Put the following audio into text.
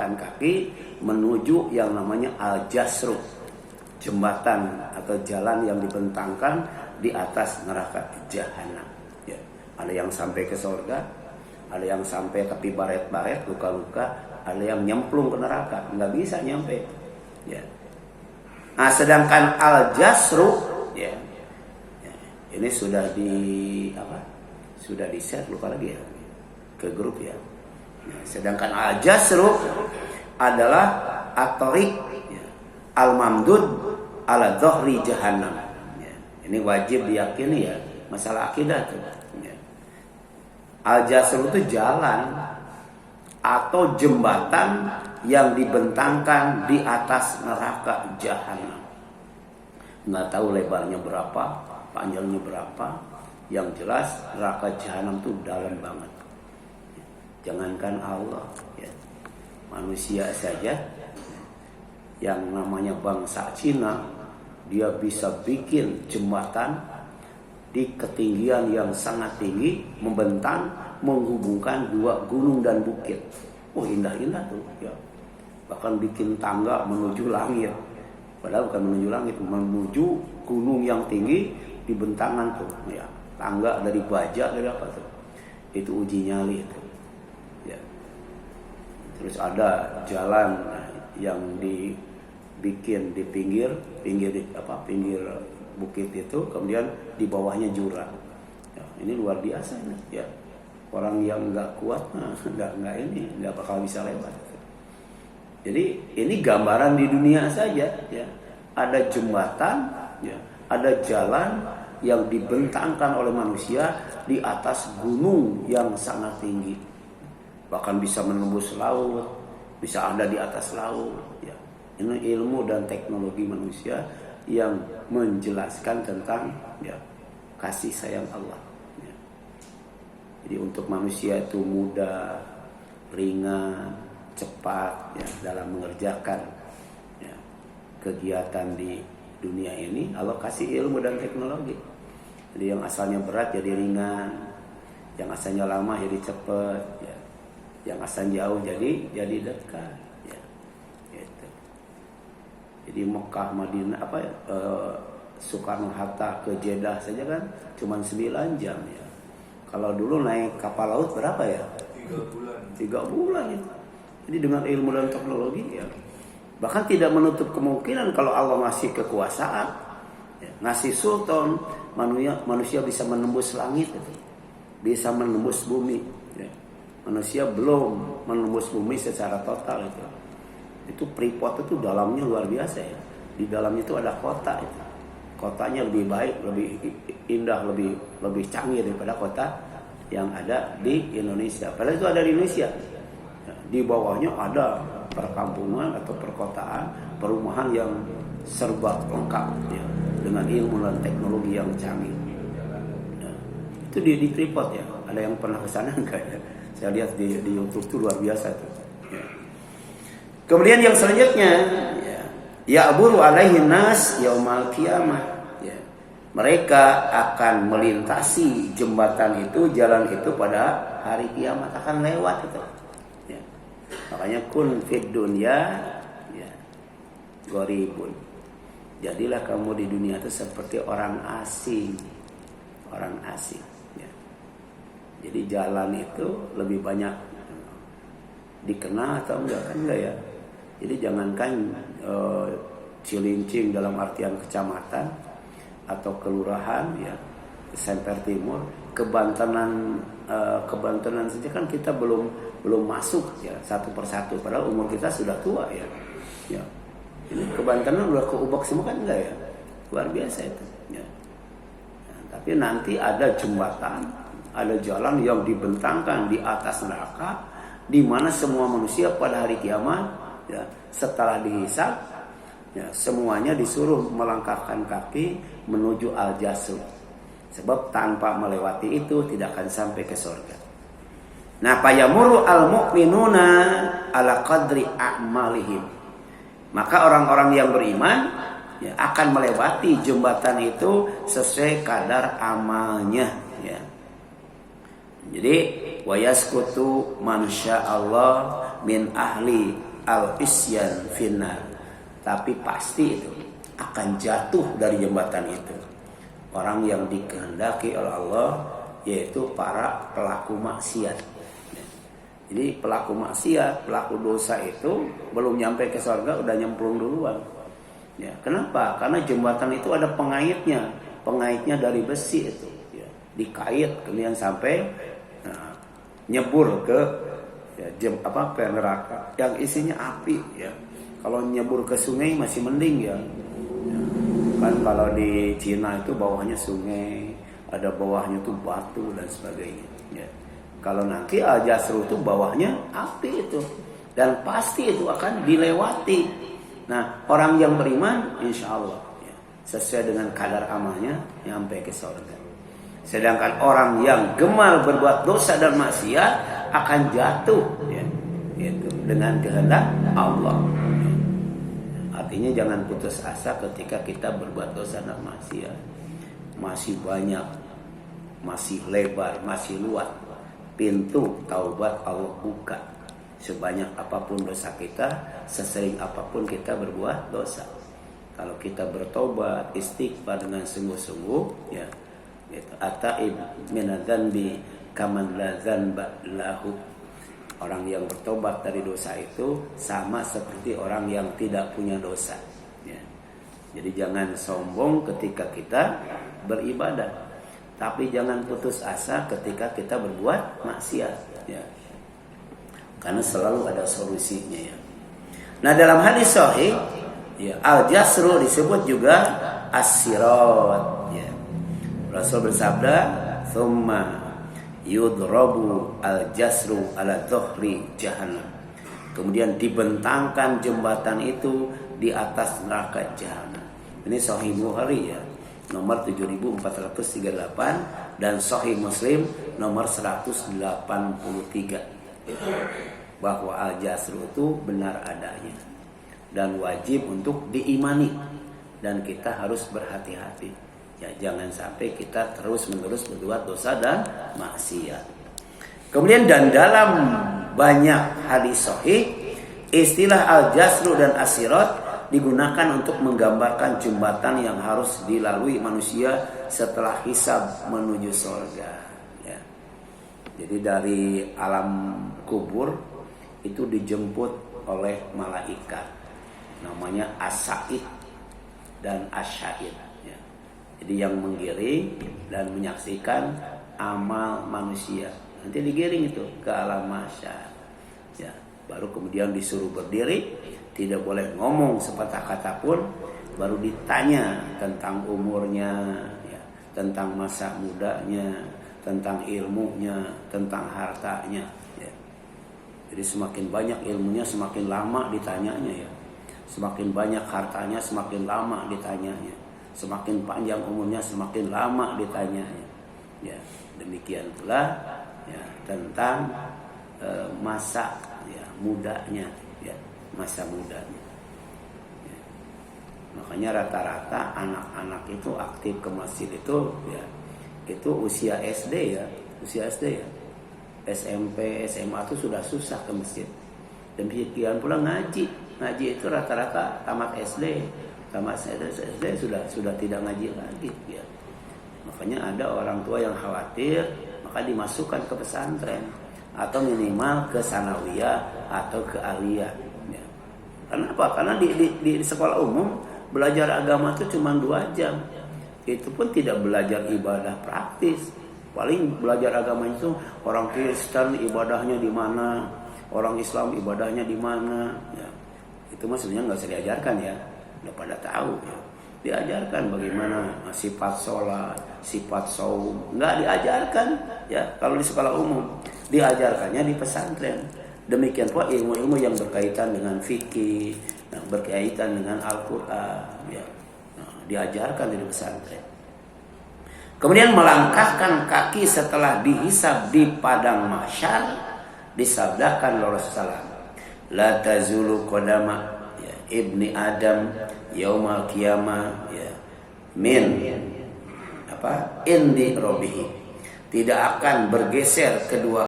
melangkahkan kaki menuju yang namanya al-jasru, jembatan atau jalan yang dibentangkan di atas neraka jahanam. Ya. Ada yang sampai ke surga, ada yang sampai tapi baret-baret, luka-luka, ada yang nyemplung ke neraka, nggak bisa nyampe. Ya. Nah, sedangkan al-jasru, ya, ini sudah di share, lupa lagi ya, ke grup ya. Nah, sedangkan al-jasru adalah at-tariq, ya, al-mamdud ala dhahri jahannam. Ya. Ini wajib diyakini ya, masalah akidah tuh. Ya. Al-jasru itu jalan atau jembatan yang dibentangkan di atas neraka jahanam. Nggak tahu lebarnya berapa, panjangnya berapa. Yang jelas neraka jahanam itu dalam banget. Jangankan Allah, ya, manusia saja yang namanya bangsa Cina, dia bisa bikin jembatan di ketinggian yang sangat tinggi, membentang, menghubungkan dua gunung dan bukit. Oh, indah-indah tuh, ya. Bahkan bikin tangga menuju langit. Padahal bukan menuju langit, menuju gunung yang tinggi di bentangan tuh, ya. Tangga dari baja, dari apa tuh? Itu uji nyali itu. Ya. Terus ada jalan yang dibikin di pinggir bukit itu, kemudian di bawahnya jurang. Ya, ini luar biasa ini, ya. Orang yang nggak kuat, nggak bakal bisa lewat. Jadi ini gambaran di dunia saja, ya. Ada jembatan, ya. Ada jalan yang dibentangkan oleh manusia di atas gunung yang sangat tinggi, bahkan bisa menembus laut, bisa ada di atas laut. Ya. Ini ilmu dan teknologi manusia yang menjelaskan tentang, ya, kasih sayang Allah. Ya. Jadi untuk manusia itu mudah, ringan, cepat, ya, dalam mengerjakan, ya, kegiatan di dunia ini. Allah kasih ilmu dan teknologi. Jadi yang asalnya berat jadi ringan, yang asalnya lama jadi cepat, ya. Yang asalnya jauh jadi dekat, ya. Gitu. Jadi Mekah, Madinah, Soekarno Hatta ke Jeddah saja kan cuma 9 jam, ya. Kalau dulu naik kapal laut berapa ya? 3 bulan itu. Jadi dengan ilmu dan teknologi, ya, bahkan tidak menutup kemungkinan kalau Allah ngasih kekuasaan, ya, ngasih sultan, manusia bisa menembus langit, itu, bisa menembus bumi. Ya. Manusia belum menembus bumi secara total itu. Itu Freeport itu dalamnya luar biasa, ya. Di dalamnya itu ada kota itu. Kotanya lebih baik, lebih indah, lebih canggih daripada kota yang ada di Indonesia. Padahal itu ada di Indonesia. Ya. Di bawahnya ada perkampungan atau perkotaan, perumahan yang serba lengkap, ya, dengan ilmu dan teknologi yang canggih. Ya. Itu di Freeport, ya. Ada yang pernah ke sana enggak ya? Saya lihat di YouTube itu luar biasa itu. Ya. Kemudian yang selanjutnya, ya, ya'buru alaihi nas yaumal qiyamah. Ya. Mereka akan melintasi jembatan itu, jalan itu pada hari kiamat, akan lewat itu. Makanya kun fid dunya, ya, gharibun. Jadilah kamu di dunia itu seperti orang asing. Orang asing, ya. Jadi jalan itu lebih banyak dikenal atau enggak, kan enggak, ya. Jadi jangankan Cilincing dalam artian kecamatan atau kelurahan, ya, Semper Timur, Kebantenan saja kan kita belum masuk, ya, satu persatu, padahal umur kita sudah tua, ya. Ya. Ini Kebantenan udah keubak semua kan enggak, ya. Luar biasa itu, ya. Nah, tapi nanti ada jembatan, ada jalan yang dibentangkan di atas neraka, di mana semua manusia pada hari kiamat, ya, setelah dihisab, ya, semuanya disuruh melangkahkan kaki menuju al-jasr. Sebab tanpa melewati itu tidak akan sampai ke surga. Nah, fayamuru al-mu'minuna ala qadri a'malihim. Maka orang-orang yang beriman, ya, akan melewati jembatan itu sesuai kadar amalnya, ya. Jadi wa yaskutu man Allah min ahli al-isyan finnar, tapi pasti itu akan jatuh dari jembatan itu orang yang dikehendaki oleh Allah, yaitu para pelaku maksiat. Jadi pelaku maksiat, pelaku dosa itu belum nyampe ke surga udah nyemplung duluan. Ya, kenapa? Karena jembatan itu ada pengaitnya dari besi itu. Ya, dikait kemudian sampai nyebur ke ke neraka yang isinya api. Ya, kalau nyebur ke sungai masih mending ya. Kan kalau di Cina itu bawahnya sungai, ada bawahnya tuh batu dan sebagainya. Ya. Kalau nanti Al-Jasru itu bawahnya api itu, dan pasti itu akan dilewati. Nah, orang yang beriman, insya Allah ya, sesuai dengan kadar amalnya nyampe ke surga. Sedangkan orang yang gemar berbuat dosa dan maksiat akan jatuh, ya, itu dengan kehendak Allah. Artinya jangan putus asa ketika kita berbuat dosa dan maksiat. Masih banyak, masih lebar, masih luas pintu taubat Allah buka. Sebanyak apapun dosa kita, sesering apapun kita berbuat dosa, kalau kita bertobat, istighfar dengan sungguh-sungguh, ya, gitu. Ataib minadzanbi kaman la dzanba lahu. Orang yang bertobat dari dosa itu sama seperti orang yang tidak punya dosa. Ya. Jadi jangan sombong ketika kita beribadah, tapi jangan putus asa ketika kita berbuat maksiat. Ya. Karena selalu ada solusinya. Ya. Nah, dalam hadis sahih, ya, al-jasru disebut juga as-sirat. Ya. Rasul bersabda, "Tsumma yudrabu al-jasru ala dhuhri jahannam." Kemudian dibentangkan jembatan itu di atas neraka jahanam. Ini Sahih Bukhari ya, nomor 7438, dan Sahih Muslim nomor 183. Bahwa al-jasru itu benar adanya dan wajib untuk diimani, dan kita harus berhati-hati. Ya, jangan sampai kita terus-menerus berbuat dosa dan maksiat. Kemudian dan dalam banyak hadis sahih, istilah al-jasru dan as-sirat digunakan untuk menggambarkan jembatan yang harus dilalui manusia setelah hisab menuju surga. Ya. Jadi dari alam kubur itu dijemput oleh malaikat, namanya as-sa'id dan as-syahid. Jadi yang menggiring dan menyaksikan amal manusia, nanti digiring itu ke alam mahsyar. Ya, baru kemudian disuruh berdiri, tidak boleh ngomong sepatah kata pun, baru ditanya tentang umurnya, ya, tentang masa mudanya, tentang ilmunya, tentang hartanya. Ya. Jadi semakin banyak ilmunya, semakin lama ditanyanya. Ya. Semakin banyak hartanya, semakin lama ditanyanya. Semakin panjang umurnya, semakin lama ditanya. Ya, demikian pula ya, tentang masa ya, mudanya, ya, masa mudanya. Ya. Makanya rata-rata anak-anak itu aktif ke masjid itu, ya, itu usia SD ya, usia SD ya, SMP, SMA itu sudah susah ke masjid. Demikian pula ngaji itu rata-rata tamat SD. Sama SD sudah tidak ngaji lagi ya. Makanya ada orang tua yang khawatir, maka dimasukkan ke pesantren atau minimal ke sanawiyah atau ke aliyah ya. Kenapa? Karena di sekolah umum belajar agama itu cuma 2 jam. Itu pun tidak belajar ibadah praktis. Paling belajar agama itu orang Kristen ibadahnya di mana, orang Islam ibadahnya di mana ya. Itu maksudnya nggak usah diajarkan ya. Udah pada tahu ya. Diajarkan bagaimana sifat sholat, sifat saum, nggak diajarkan ya kalau di sekolah umum. Diajarkannya di pesantren. Demikian pula ilmu-ilmu yang berkaitan dengan fikih, berkaitan dengan Al-Quran ya. Nah, diajarkan di pesantren. Kemudian melangkahkan kaki setelah dihisab di padang mahsyar, disabdakan oleh Rasulullah, la tazulu qadama ibni Adam yaumal qiyamah ya min indi robihi, tidak akan bergeser kedua